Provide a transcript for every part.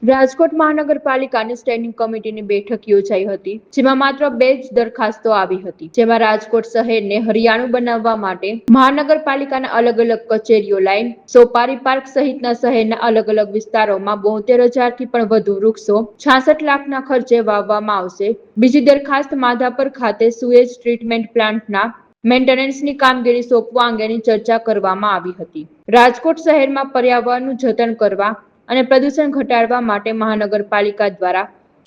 રાજકોટ મહાનગરપાલિકાની સ્ટેન્ડિંગ કમિટીની બેઠક યોજાઈ હતી, જેમાં માત્ર 2 જ દરખાસ્તો આવી હતી, જેમાં રાજકોટ શહેરને હરિયાળું બનાવવા માટે મહાનગરપાલિકાના અલગ-અલગ કચેરીઓ લાઈન, સોપારી પાર્ક સહિતના શહેરના અલગ-અલગ વિસ્તારોમાં 72,000થી પણ વધુ વૃક્ષો 66 લાખના ખર્ચે વાવવામાં આવશે. બીજી દરખાસ્ત માધાપર ખાતે સુએજ ટ્રીટમેન્ટ પ્લાન્ટના મેન્ટેનન્સની કામગીરી સોંપવા અંગેની ચર્ચા કરવામાં આવી હતી. રાજકોટ શહેરમાં પર્યાવરણનું જતન કરવા અને પ્રદૂષણ ઘટાડવા માટે મહાનગરપાલિકા દ્વારા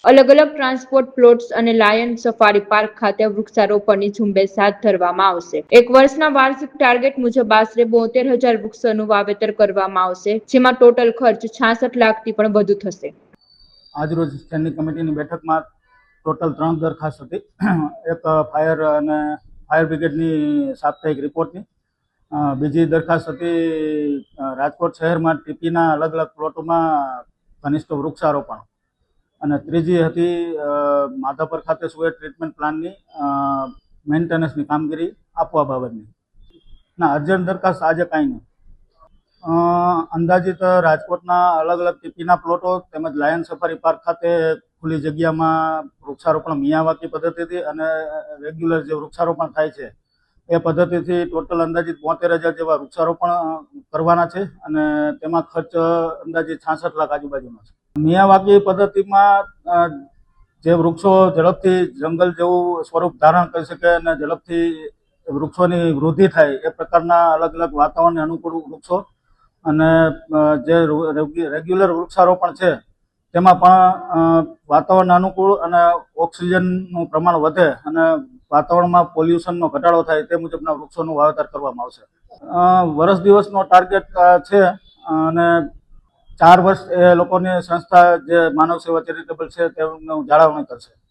અલગ-અલગ ટ્રાન્સપોર્ટ પ્લોટ્સ અને લાયન સફારી પાર્ક ખાતે વૃક્ષારોપણની ઝુંબેશ હાથ ધરવામાં આવશે. એક વર્ષના વાર્ષિક ટાર્ગેટ મુજબ આશરે 72,000 વૃક્ષોનું વાવેતર કરવામાં આવશે, જેમાં ટોટલ ખર્ચ 66 લાખથી પણ વધુ થશે. આજરોજ સ્ટેન્ડિંગ કમિટીની બેઠકમાં ટોટલ 3 દરખાસ્ત હતી. એક ફાયર બ્રિગેડની સાપ્તાહિક રિપોર્ટની, બીજી દરખાસ્ત હતી રાજકોટ શહેરમાં ટીપીના અલગ-અલગ પ્લોટોમાં ઘનિષ્ઠ વૃક્ષારોપણ, અને ત્રીજી હતી માધાપર ખાતે સુએજ ટ્રીટમેન્ટ પ્લાન્ટની મેન્ટેનન્સની કામગીરી આપવા બાબતની. અર્જન્ટ દરખાસ્ત આજે કાંઈ નહીં. અંદાજિત રાજકોટના અલગ-અલગ ટીપીના પ્લોટો તેમજ લાયન સફારી પાર્ક ખાતે ખુલ્લી જગ્યામાં વૃક્ષારોપણ મિયાવાકી પદ્ધતિથી અને રેગ્યુલર જે વૃક્ષારોપણ થાય છે એ પદ્ધતિથી ટોટલ અંદાજિત 72,000 જેવા વૃક્ષારોપણ કરવાના છે, અને તેમાં ખર્ચ અંદાજિત 66 લાખ આજુબાજુનો છે. મિયાવાકી પદ્ધતિમાં જે વૃક્ષો ઝડપથી જંગલ જેવું સ્વરૂપ ધારણ કરી શકે અને ઝડપથી વૃક્ષોની વૃદ્ધિ થાય એ પ્રકારના અલગ-અલગ વાતાવરણને અનુકૂળ વૃક્ષો, અને જે રેગ્યુલર વૃક્ષારોપણ છે તેમાં પણ વાતાવરણ અનુકૂળ અને ઓક્સિજનનું પ્રમાણ વધે અને વાતાવરણમાં પોલ્યુશનનો ઘટાડો થાય તે મુજબના વૃક્ષોનું વાવેતર કરવામાં આવશે. વર્ષ દિવસનો ટાર્ગેટ છે, અને 4 વર્ષ એ લોકોની સંસ્થા જે માનવ સેવા ચેરિટેબલ છે તેમનું જાળવણી કરશે.